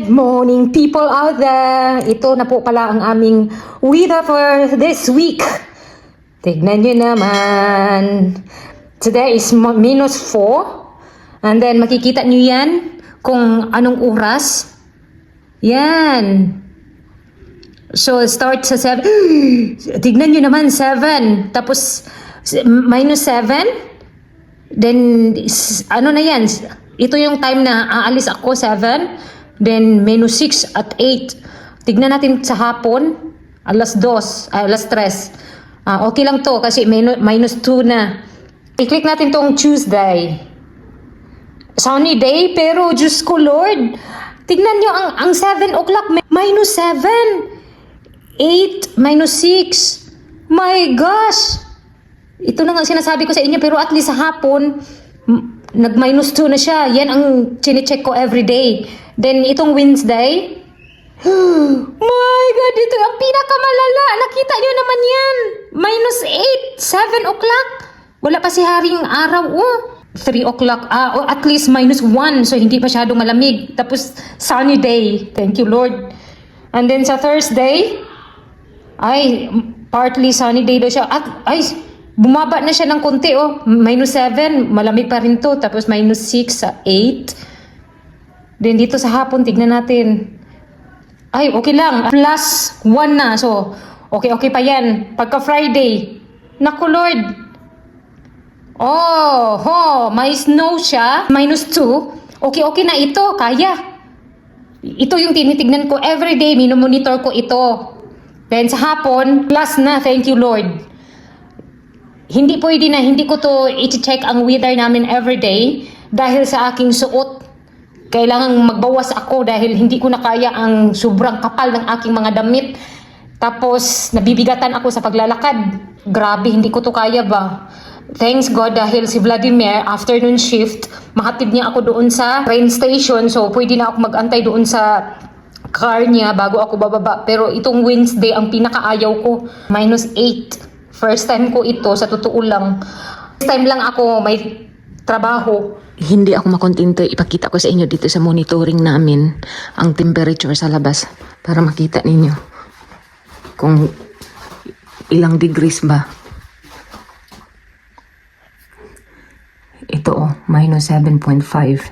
Good morning, people out there. Ito na po pala ang aming weather for this week. Tignan nyo naman. Today is -4. And then makikita nyo yan kung anong oras. Yan. So start sa 7. Tignan nyo naman 7. Tapos -7. Then ano na yan? Ito yung time na aalis ako 7. Then -6 at 8. Tignan natin sa hapon. Alas 2, alas 3. Okay lang to kasi -2 na. I-click natin tong Tuesday. Sunny day pero Diyos ko Lord. Tignan nyo ang 7 o'clock -7. 8 -6. My gosh. Ito na nga sinasabi ko sa inyo pero at least sa hapon nag-2 na siya. Yan ang chine-check ko everyday. Then itong Wednesday, my God, ito ang pinakamalala. Nakita nyo naman yan. -8, 7 o'clock. Wala pa si haring araw. 3 o'clock. At least -1. So hindi masyadong malamig. Tapos sunny day. Thank you Lord. And then sa Thursday, ay partly sunny day daw siya. At ay bumaba na siya ng konti -7, malamig pa rin to. Tapos -6 sa 8. Then dito sa hapon, tignan natin. Ay, okay lang. +1 na. So, okay pa yan. Pagka Friday, naku Lord. May snow siya. -2. Okay na ito. Kaya. Ito yung tinitignan ko everyday. Minomonitor ko ito. Then sa hapon, plus na. Thank you Lord. Hindi pwede na. Hindi ko to i-check ang weather namin everyday dahil sa aking suot. Kailangan magbawas ako dahil hindi ko na kaya ang sobrang kapal ng aking mga damit. Tapos nabibigatan ako sa paglalakad. Grabe, hindi ko to kaya ba. Thanks God dahil si Vladimir afternoon shift, mahatid niya ako doon sa train station. So pwede na ako magantay doon sa car niya bago ako bababa. Pero itong Wednesday ang pinakaayaw ko, -8. First time ko ito, sa totoo lang. First time lang ako may trabaho. Hindi ako makontento. Ipakita ko sa inyo dito sa monitoring namin ang temperature sa labas para makita ninyo kung ilang degrees ba. Ito -7.5.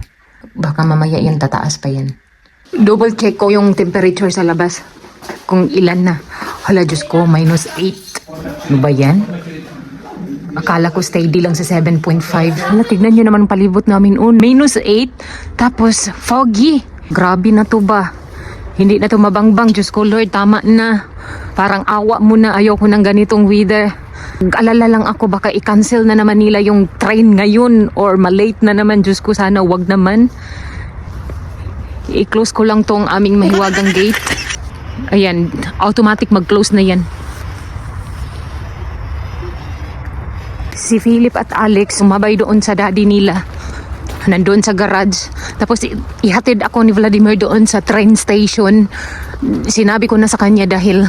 Baka mamaya yan tataas pa yan. Double check ko yung temperature sa labas kung ilan na. Hala Diyos ko, -8. Ano ba yan? Akala ko steady lang sa 7.5. Hala, tignan nyo naman palibot namin -8. Tapos foggy. Grabe na to ba? Hindi na to mabangbang. Diyos ko Lord, tama na. Parang awa mo na. Ayaw ko ng ganitong weather. Alala lang ako baka i-cancel na naman nila yung train ngayon or malate na naman. Diyos ko, sana wag naman. I-close ko lang tong aming mahiwagang gate. Ayan, automatic mag-close na yan. Si Philip at Alex sumabay doon sa daddy nila. Nandun sa garage. Tapos ihatid ako ni Vladimir doon sa train station. Sinabi ko na sa kanya dahil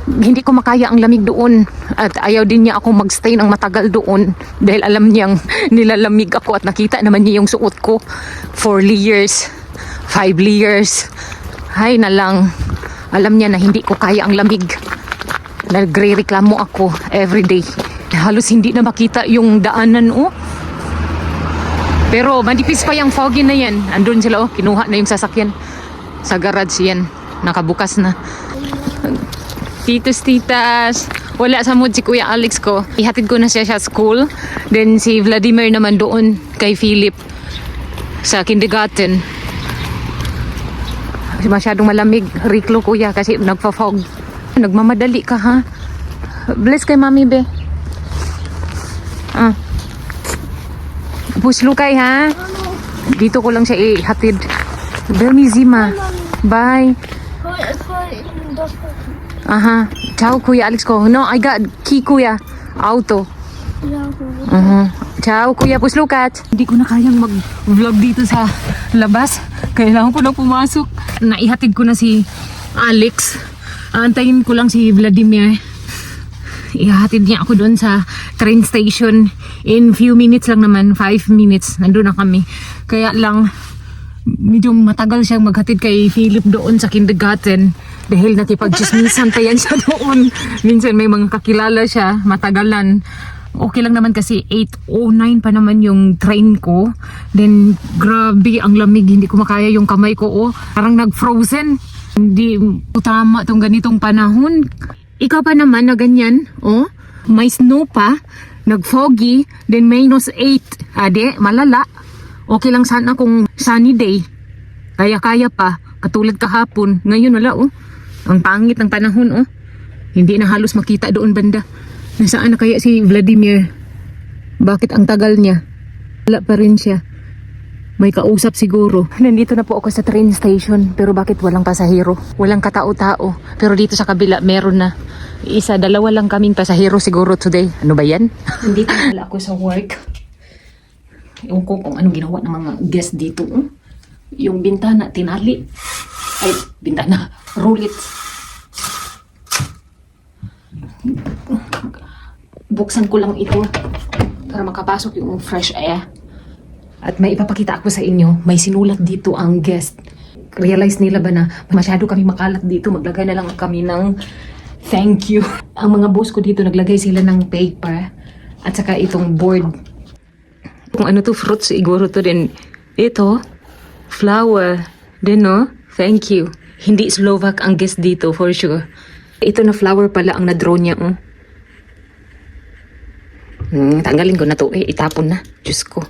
hindi ko makaya ang lamig doon. At ayaw din niya ako magstay ng matagal doon. Dahil alam niyang nilalamig ako at nakita naman niya yung suot ko. 4 layers, 5 layers. Hay na lang. Alam niya na hindi ko kaya ang lamig. Nagre-reklamo ako everyday. Halos hindi na makita yung daanan Pero manipis pa yung foggy na yan. Andun sila kinuha na yung sasakyan. Sa garage yan. Nakabukas na. Titas. Wala sa mood si Kuya Alex ko. Ihatid ko na siya sa school. Then si Vladimir naman doon kay Philip sa kindergarten. Masyadong malamig. Riklo kuya kasi nagpa-fog. Nagmamadali ka ha. Bless kay mami be. Puslukay ha. Dito ko lang siya ihatid. Bermi Zima. Bye. Aha. Ciao Kuya Alex ko. No, I got key Kuya. Auto. Ciao Kuya, puslukat. Hindi ko na kayang mag-vlog dito sa labas. Kailangan ko na pumasok. Naihatid ko na si Alex. Antayin ko lang si Vladimir. Ihatid niya ako doon sa train station. In few minutes lang naman, 5 minutes, nandun na kami. Kaya lang, medyo matagal siyang maghatid kay Philip doon sa kindergarten dahil nakipag-chismisan pa yan siya doon. Minsan may mga kakilala siya, matagalan. Okay lang naman kasi 8:09 pa naman yung train ko. Then grabe ang lamig, hindi ko makaya yung kamay ko. Oh, parang nag-frozen. Hindi ko tama tong ganitong panahon. Ikaw pa naman na ganyan, oh. May snow pa, nag-foggy, then -8. Ade, malala. Okay lang sana kung sunny day. Kaya-kaya pa, katulad kahapon. Ngayon wala, oh. Ang pangit ng panahon, oh. Hindi na halos makita doon banda. Nasaan na kaya si Vladimir? Bakit ang tagal niya? Wala pa rin siya. May kausap siguro. Nandito na po ako sa train station. Pero bakit walang pasahero? Walang katao-tao. Pero dito sa kabila meron na. Isa, dalawa lang kaming pasahero siguro today. Ano ba yan? Nandito na pala ako sa work. Ewan ko kung anong ginawa ng mga guest dito. Yung bintana, tinali. Ay, bintana. Rulit. Buksan ko lang ito para makapasok yung fresh air. At may ipapakita ako sa inyo. May sinulat dito ang guest. Realize nila ba na masyado kami makalat dito? Maglagay na lang kami ng thank you. Ang mga boss ko dito, naglagay sila ng paper at saka itong board. Kung ano to, fruits siguro to din. Ito, flower. Din no? Thank you. Hindi Slovak ang guest dito for sure. Ito na flower pala ang na-draw niya. Oh. Tanggalin ko na to. Itapon na. Diyos ko.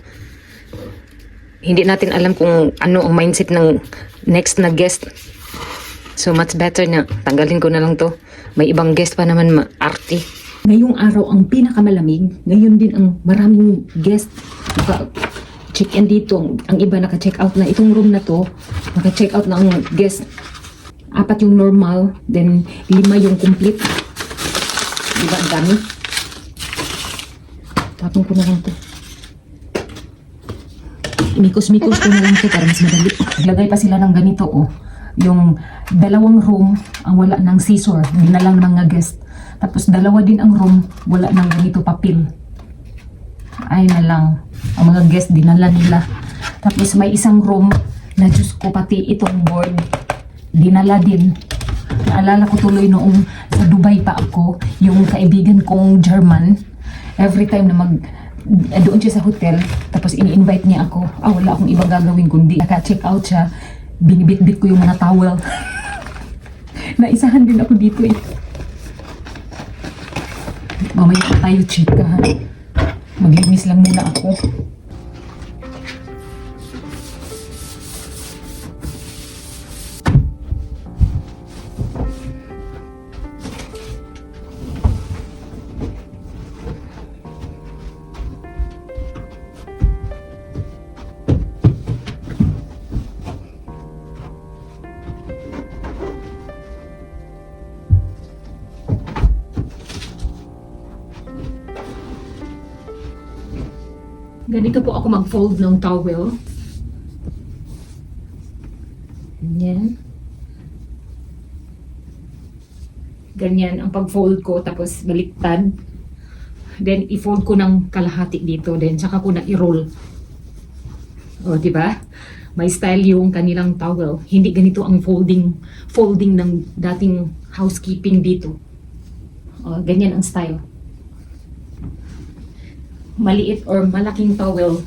Hindi natin alam kung ano ang mindset ng next na guest. So much better na tanggalin ko na lang to. May ibang guest pa naman ma-arty. Ngayong araw ang pinakamalamig. Ngayon din ang maraming guest. Check-in dito. Ang iba naka-check out na. Itong room na to, naka-check out na ang guest. 4 yung normal. Then 5 yung complete. Diba ang dami? Tapong ko na lang to. Mikos-mikos ko na lang to para mas madali. Naglagay pa sila ng ganito, oh. Yung 2 room ang wala ng scissor. Hindi na lang mga guest. Tapos 2 din ang room, wala ng ganito papel. Ay na lang. Ang mga guest dinala nila. Tapos may isang room na Diyos ko pati itong board. Dinala din. Naalala ko tuloy noong sa Dubai pa ako, yung kaibigan kong German, every time na doon siya sa hotel, tapos ini-invite niya ako, wala akong ibang gagawin kundi naka-check out siya, binibit-bit ko yung mga towel. Naisahan din ako dito eh. Mamaya pa tayo chika ha. Maglinis lang muna ako. Ganito po ako mag-fold ng towel. Ganyan. Ganyan ang pag-fold ko, tapos baliktad. Then, i-fold ko ng kalahati dito. Then, saka ko na i-roll. O, diba? May style yung kanilang towel. Hindi ganito ang folding ng dating housekeeping dito. O, ganyan ang style. Maliit or malaking towel,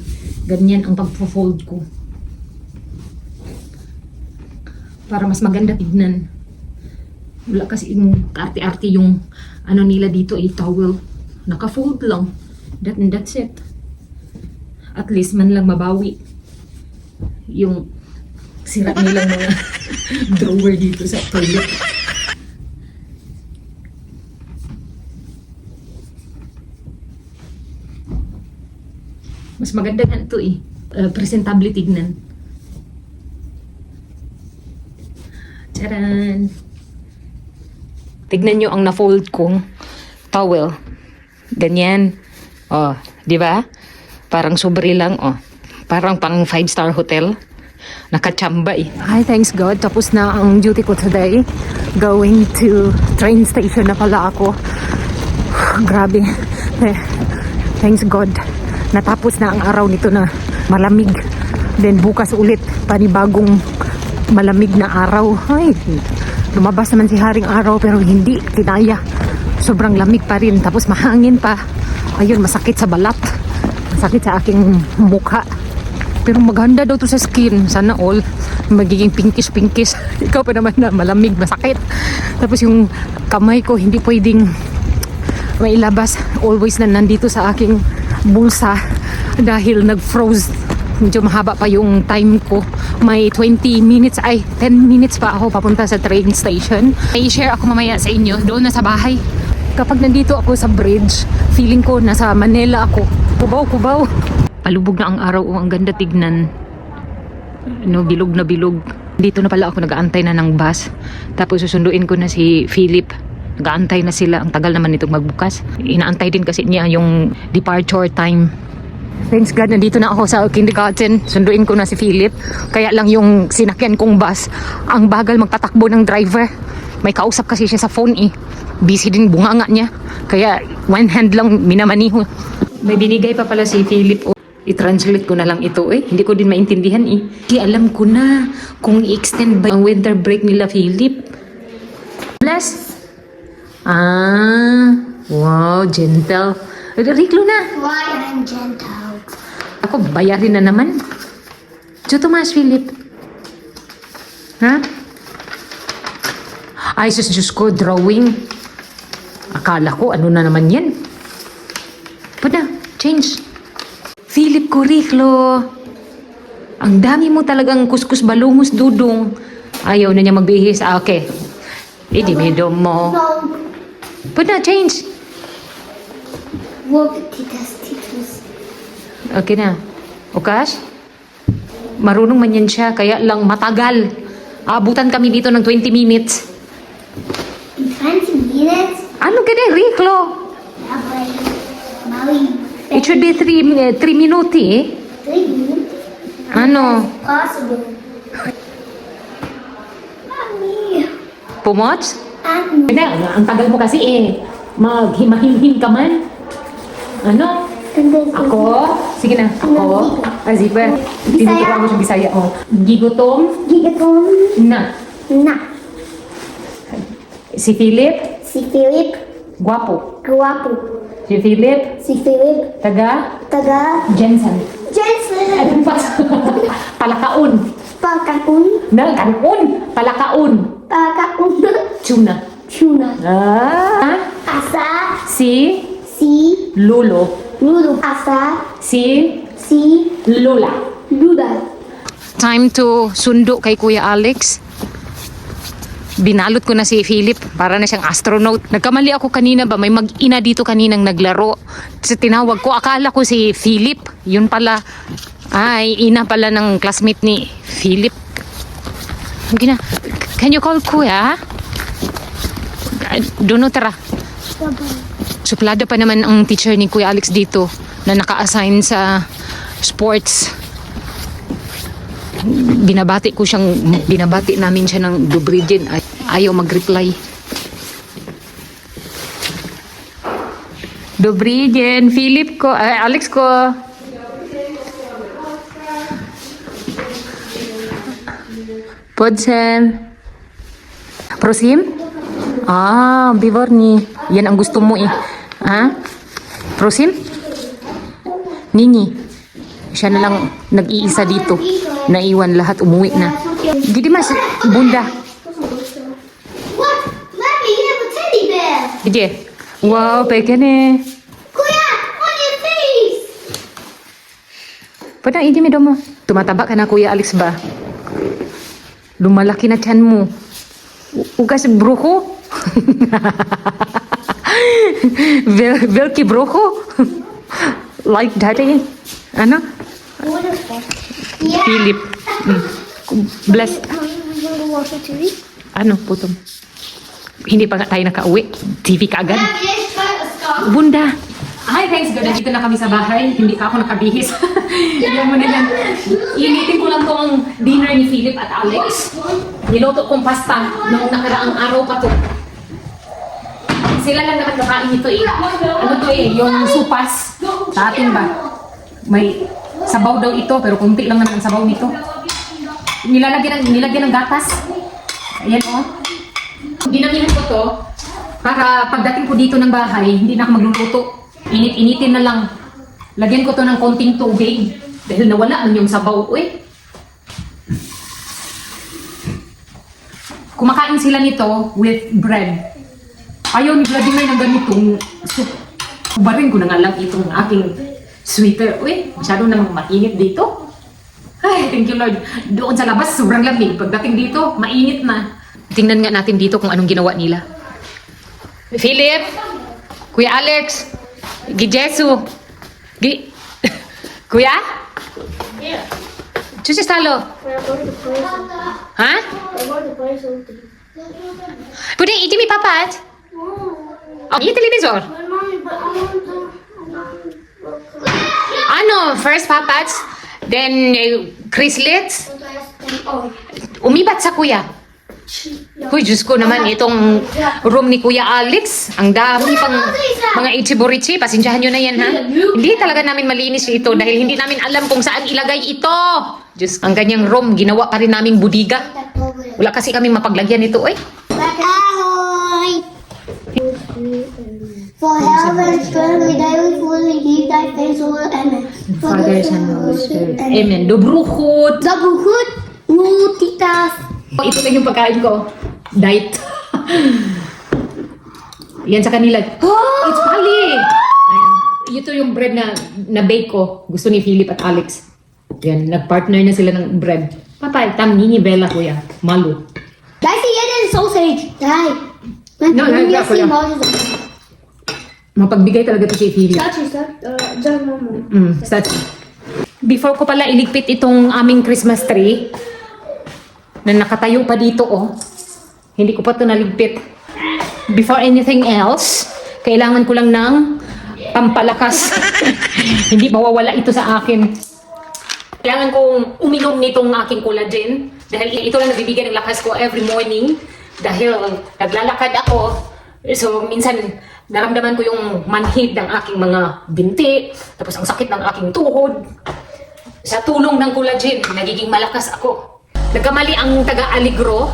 ganyan ang pag-fold ko. Para mas maganda tignan. Wala kasi yung arte-arte yung ano nila dito ay towel. Naka-fold lang. That's it. At least man lang mabawi yung sira nilang mga drawer dito sa toilet. Mas maganda nga ito eh. Presentable tignan. Charan! Tignan nyo ang na-fold kong towel. Ganyan. Oh, di ba? Parang sobre lang, oh. Parang pang 5-star hotel. Nakachamba eh. Hi, thanks God. Tapos na ang duty ko today. Going to train station na pala ako. Grabe. Thanks God. Natapos na ang araw nito na malamig. Then bukas ulit, panibagong malamig na araw. Ay, lumabas naman si Haring Araw pero hindi kinaya. Sobrang lamig pa rin. Tapos mahangin pa. Ayun, masakit sa balat. Masakit sa aking mukha. Pero maganda daw to sa skin. Sana all magiging pinkish-pinkish. Ikaw pa naman na malamig, masakit. Tapos yung kamay ko hindi pwedeng mailabas. Always na nandito sa aking bulsa dahil nag-froze. Medyo mahaba pa yung time ko. May 20 minutes, 10 minutes pa ako papunta sa train station. I-share ako mamaya sa inyo doon na sa bahay. Kapag nandito ako sa bridge, feeling ko nasa Manila ako. Kubaw. Palubog na ang araw, ang ganda tignan. No, bilog na bilog. Dito na pala ako nag-aantay na ng bus. Tapos susunduin ko na si Philip. Nag-aantay na sila. Ang tagal naman itong magbukas. Inaantay din kasi niya yung departure time. Thanks God, nandito na ako sa kindergarten. Sunduin ko na si Philip. Kaya lang yung sinakyan kong bus, ang bagal magtatakbo ng driver. May kausap kasi siya sa phone eh. Busy din bunganga niya. Kaya one hand lang minamaniho. May binigay pa pala si Philip. I-translate ko na lang ito eh. Hindi ko din maintindihan eh. Di alam ko na kung i-extend ba ang winter break nila, Philip. Bless. Wow, gentle. Riklo na. Why I'm gentle? Ako, bayarin na naman. Diyo Tomas, Philip. Ha? Ay, Diyos ko, drawing. Akala ko, ano na naman yan? Pada, change. Philip Coriclo. Ang dami mo talagang kuskus balungos dudong. Ayaw na niya magbihis. Okay. Idimidom mo. No. Pada, change. Work titas. Okay na. Ukas? Marunong man yan siya, kaya lang matagal. Abutan kami dito ng 20 minutes. In 20 minutes? Ano ka na, Riklo? Abay. Mali. It should be 3 minuti eh. 3 minutes? Ano? Possible. Mommy. Pumots? And Hindi, ang tagal mo kasi eh. Maghimahimhim ka man. Ano? Ako? Sige na. Ako? Zipper. Tinuturuan mo siyang Bisaya. Oh. Gigutom? Gigaton. Na. Na. Si Philip? Si Philip. Guwapo. Guwapo. Si Philip? Si Philip. Taga? Jensen. Jensen. Anong pas? Palakaon. Pagkakun. Na, kanon. Palakaon. Pagkakun. Tuna. Tuna. Asa? Asa. Si Si. Lulo. Lulu. Asa. Si Si. Lola. Lula. Time to sundo kay Kuya Alex. Binalot ko na si Philip para na siyang astronaut. Nagkamali ako kanina ba? May mag-ina dito kaninang naglaro. Sa tinawag ko, akala ko si Philip. Yun pala. Ay, ina pala ng classmate ni Philip. Can you call Kuya? Doon tara. Suplada pa naman ang teacher ni Kuya Alex dito na naka-assign sa sports. Binabati namin siya ng Dubrigin. Ayaw mag-reply. Dubrigin, Philip ko, Alex ko. Podsen. Prosim? Bivorni. Yan ang gusto mo eh. Ha? Prosim? Nini. Siya na lang nag-iisa dito. Naiwan lahat, umuwi na. Gidi mas, bunda. What? Mommy, you have a teddy bear. Gidi. Wow, peke ne. Kuya, on your face. Padang hindi mo. Tumataba ka na, Kuya Alex ba? Lumalaki na tiyan mo. Ugas bruko? Velki bruko? Like daddy? Ano? What is that? Yeah. Philip. Bless. Mommy, we want to watch a TV? Ano, putong? Hindi pa nga tayo nakauwi. TV ka agad. Mommy, let's try a star. Bunda. Hi, thanks God. Nandito na kami sa bahay. Hindi pa ako nakabihis. Yan mo na yan. Initin ko lang tong dinner ni Philip at Alex. Niloto kong pasta noong nakaraang araw pa to. Sila lang naman kakain ito eh. Ano to eh, yung supas. Sa atin ba? May sabaw daw ito, pero kunti lang naman ang sabaw nito. Nilagyan ng gatas. Ayan o. Dinamihan ko to para pagdating ko dito ng bahay, hindi na ako magluluto. Init-initin na lang. Lagyan ko to ng konting tubig dahil nawala man yung sabaw ko eh. Kumakain sila nito with bread. Ayaw ni Vladimir ng ganitong soup. Ubarin ko na nga lang itong aking sweater. Uy, masyado namang mainit dito. Ay, thank you Lord. Doon sa labas, sobrang lamig. Pagdating dito, mainit na. Tingnan nga natin dito kung anong ginawa nila. Philip, Kuya Alex, Gijesu, Kuya? Yeah. Chusi Stalo. We're going to play something. Ha? We're going to play something. Pwede, iti mi papat? Oh, yung televisor. But mommy, but I want to. Ano, first papats, then Chrislets, Oh, umibat sa kuya. Uy, Diyos ko naman, itong room ni Kuya Alex, ang dami pang mga ichiborichi. Pasensyahan nyo na yan, ha? Hindi talaga namin malinis ito dahil hindi namin alam kung saan ilagay ito. Diyos, ang ganyang room, ginawa pa rin naming budiga. Wala kasi kaming mapaglagyan nito, eh. Ahoy! For heaven and firmly daily fully give thy face, O Amen. Father, Son, and Holy Spirit. Amen. Dobruhot. Zabuhut, Mutitas. Ito lang yung pagkain ko. Diet. Yan sa kanila. Oh, it's Pali! Ito yung bread na bake ko. Gusto ni Philip at Alex. Yan, nag-partner na sila ng bread. Papay, tam nini bella kuya. Malu. Guys, yan yung sausage. Dai. No, kuya. Mapagbigay talaga to si Philip. That's before ko pala iligpit itong aming Christmas tree, na nakatayo pa dito, oh. Hindi ko pa ito naligpit. Before anything else, kailangan ko lang ng pampalakas. Hindi mawawala ito sa akin. Kailangan kong uminom nitong aking collagen dahil ito lang nagbibigay ng lakas ko every morning dahil naglalakad ako. So, minsan naramdaman ko yung manhid ng aking mga binti, tapos ang sakit ng aking tuhod. Sa tulong ng collagen, nagiging malakas ako. Nagkamali ang taga-Aligro.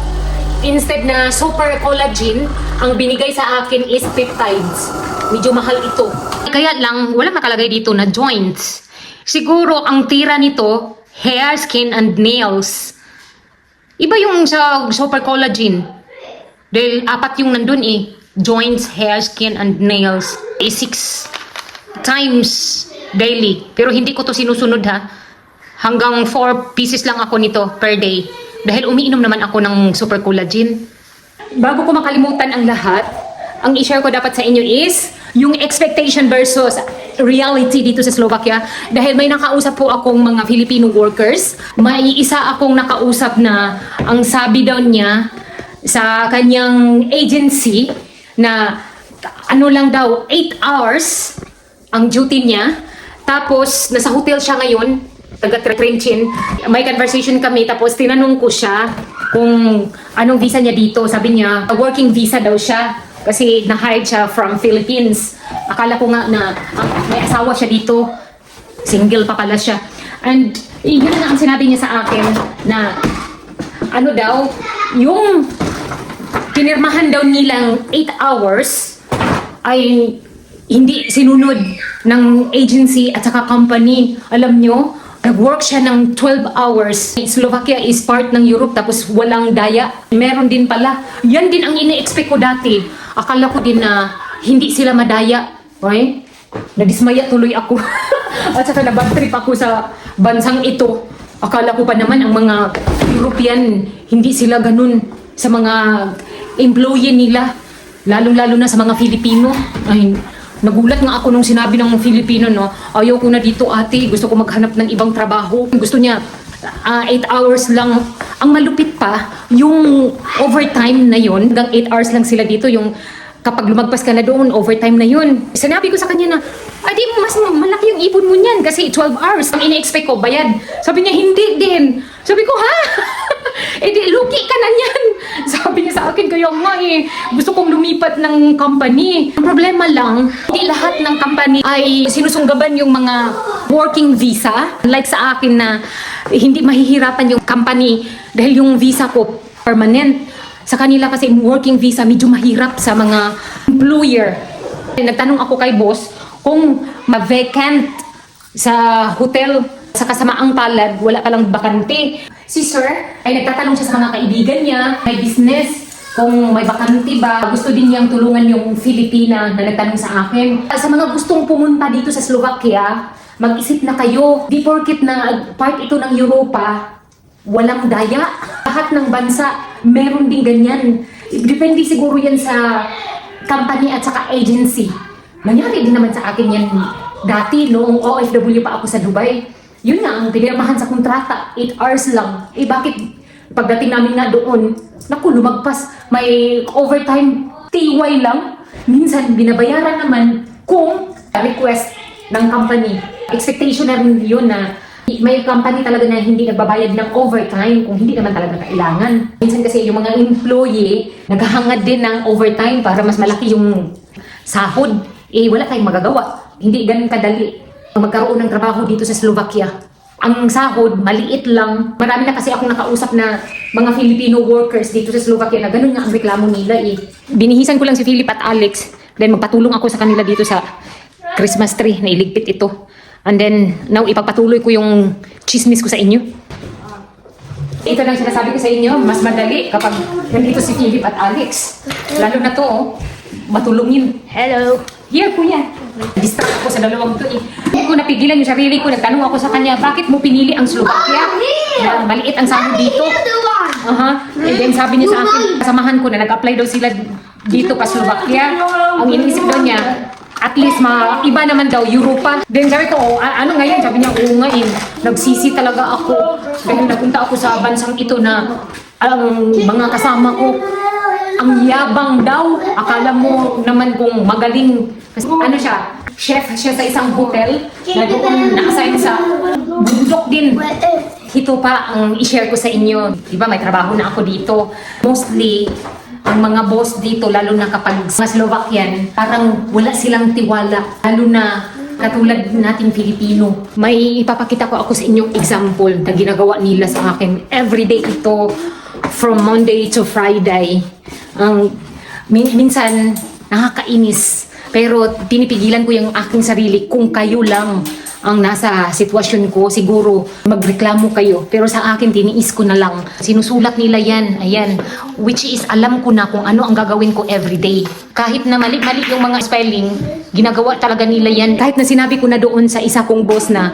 Instead na super collagen, ang binigay sa akin is peptides. Medyo mahal ito. Kaya lang, walang nakalagay dito na joints. Siguro ang tira nito, hair, skin, and nails. Iba yung sa super collagen. Dahil 4 yung nandun eh. Joints, hair, skin, and nails. 6 times daily. Pero hindi ko to sinusunod ha. Hanggang 4 pieces lang ako nito per day. Dahil umiinom naman ako ng super collagen. Bago ko makalimutan ang lahat, ang i-share ko dapat sa inyo is yung expectation versus reality dito sa Slovakia. Dahil may nakausap po akong mga Filipino workers. May isa akong nakausap na ang sabi daw niya sa kanyang agency na ano lang daw, 8 hours ang duty niya. Tapos nasa hotel siya ngayon, taga-Trenchin. May conversation kami, tapos tinanong ko siya kung anong visa niya dito. Sabi niya, working visa daw siya kasi na-hired siya from Philippines. Akala ko nga na may asawa siya dito. Single pa pala siya. And yun na ang sinabi niya sa akin na ano daw, yung pinirmahan daw nilang 8 hours ay hindi sinunod ng agency at saka company. Alam nyo, nag-work siya ng 12 hours. Slovakia is part ng Europe tapos walang daya. Meron din pala. Yan din ang ine-expect ko dati. Akala ko din na hindi sila madaya. Okay? Nadismaya tuloy ako. At saka na-bad trip ako sa bansang ito. Akala ko pa naman ang mga European, hindi sila ganun sa mga employee nila. Lalo-lalo na sa mga Filipino. Ay, nagulat nga ako nung sinabi ng Filipino, no, ayaw ko na dito ate, gusto ko maghanap ng ibang trabaho. Gusto niya 8 hours lang. Ang malupit pa, yung overtime na yun, hanggang 8 hours lang sila dito, yung kapag lumagpas ka na doon, overtime na yun. Sinabi ko sa kanya na, di mas malaki yung ipon mo niyan kasi 12 hours. Ang ini-expect ko, bayad. Sabi niya, hindi din. Sabi ko, ha? Di, lugi ka na niyan. Sabi niya sa akin, kaya nga gusto kong lumipat ng company. Ang problema lang, hindi lahat ng company ay sinusunggaban yung mga working visa. Like sa akin na hindi mahihirapan yung company dahil yung visa ko permanent. Sa kanila kasi working visa medyo mahirap sa mga employer. Nagtanong ako kay boss kung ma-vacant sa hotel sa kasamaang palad, wala palang bakante. Si sir ay nagtatanong siya sa mga kaibigan niya, may business, kung may bakante ba, gusto din niyang tulungan yung Filipina na nagtanong sa akin. Sa mga gustong pumunta dito sa Slovakia, mag-isip na kayo. Di porket na part ito ng Europa, walang daya. Lahat ng bansa, meron din ganyan. Depende siguro yan sa company at saka agency. Nangyari din naman sa akin yan dati, noong OFW pa ako sa Dubai. Yun nga, ang pinirmahan sa kontrata, 8 hours lang. Eh bakit pagdating namin nga doon, naku, lumagpas, may overtime, TY lang. Minsan, binabayaran naman kung request ng company. Expectation na rin yun na may company talaga na hindi nagbabayad ng overtime kung hindi naman talaga kailangan. Minsan kasi yung mga employee, naghahangad din ng overtime para mas malaki yung sahod. Eh, wala tayong magagawa. Hindi ganun kadali magkaroon ng trabaho dito sa Slovakia. Ang sahod, maliit lang. Marami na kasi akong nakausap na mga Filipino workers dito sa Slovakia na ganun nga ang reklamo nila eh. Binihisan ko lang si Philip at Alex. Then magpatulong ako sa kanila dito sa Christmas tree na iligpit ito. And then, now ipagpatuloy ko yung chismis ko sa inyo. Ito lang sinasabi ko sa inyo, mas madali kapag nandito si Philip at Alex. Lalo na to, matulungin. Hello! Here, kuya. Distract ako sa dalawang to eh. Hindi ko napigilan yung sarili ko. Nagtanong ako sa kanya, bakit mo pinili ang Slovakia? Na maliit ang sahod dito. And then sabi niya sa akin, kasamahan ko na nag-apply daw sila dito pa Slovakia. Ang iniisip daw niya, at least iba naman daw, Europa. Then sabi ko, ano ngayon? Sabi niya, oo ngayon. Nagsisi talaga ako. Dahil napunta ako sa bansang ito na ang mga kasama ko, ang yabang daw. Akala mo naman kung magaling. Kasi ano siya, chef siya sa isang hotel na doon na-assign sa bundok din. Ito pa ang i-share ko sa inyo. Diba may trabaho na ako dito. Mostly, ang mga boss dito, lalo na kapag mga Slovakian, parang wala silang tiwala. Lalo na katulad nating Filipino. May ipapakita ko ako sa inyong example na ginagawa nila sa akin. Everyday ito, from Monday to Friday. Minsan nakakainis, pero pinipigilan ko yung aking sarili. Kung kayo lang ang nasa sitwasyon ko, siguro magreklamo kayo. Pero sa akin, tiniis ko na lang. Sinusulat nila yan, ayan. Which is, alam ko na kung ano ang gagawin ko everyday. Kahit na mali-mali yung mga spelling, ginagawa talaga nila yan. Kahit na sinabi ko na doon sa isa kong boss na,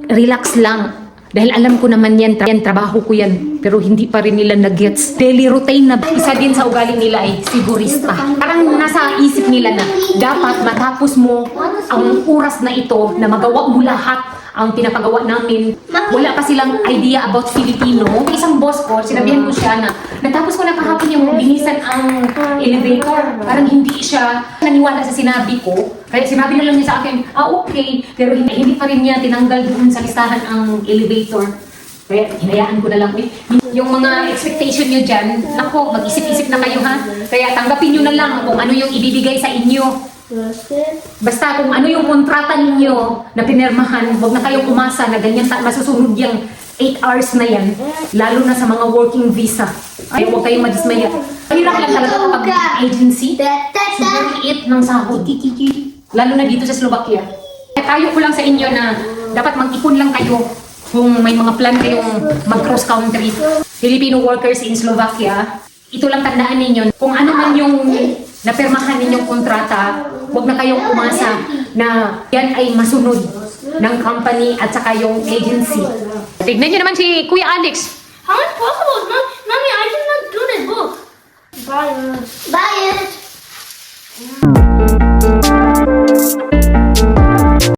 relax lang. Dahil alam ko naman yan, trabaho ko yan. Pero hindi pa rin nila nag-gets. Daily routine na isa din sa ugali nila ay sigurista. Parang nasa isip nila na dapat matapos mo ang oras na ito na magawa mo lahat ang pinapagawa namin. Wala pa silang idea about Filipino. Isang boss ko, sinabihan ko siya na natapos ko na kahapon yung binisan ang elevator. Parang hindi siya naniwala sa sinabi ko. Kaya sinabi na lang niya sa akin, okay. Pero hindi pa rin niya tinanggal doon sa listahan ang elevator. Kaya hinayaan ko na lang. Yung mga expectation nyo dyan, nako, mag-isip-isip na kayo ha. Kaya tanggapin nyo na lang kung ano yung ibibigay sa inyo. Basta kung ano yung kontrata ninyo na pinirmahan, huwag na kayong umasa na ganyan masusunod yung 8 hours na yan. Lalo na sa mga working visa. Ay, huwag kayong madismaya. Hirap lang talaga kapag agency. Sobrang liit ng sahod. Lalo na dito sa Slovakia. Tayo ko lang sa inyo na dapat mag-ipon lang kayo kung may mga plan kayong mag-cross country. Filipino workers in Slovakia, ito lang tandaan ninyo, kung ano man yung napirmahan ninyong kontrata, huwag na kayong umasa na yan ay masunod ng company at saka yung agency. Tignan nyo naman si Kuya Alex. How is possible? Mommy, I cannot do this book. Buy it.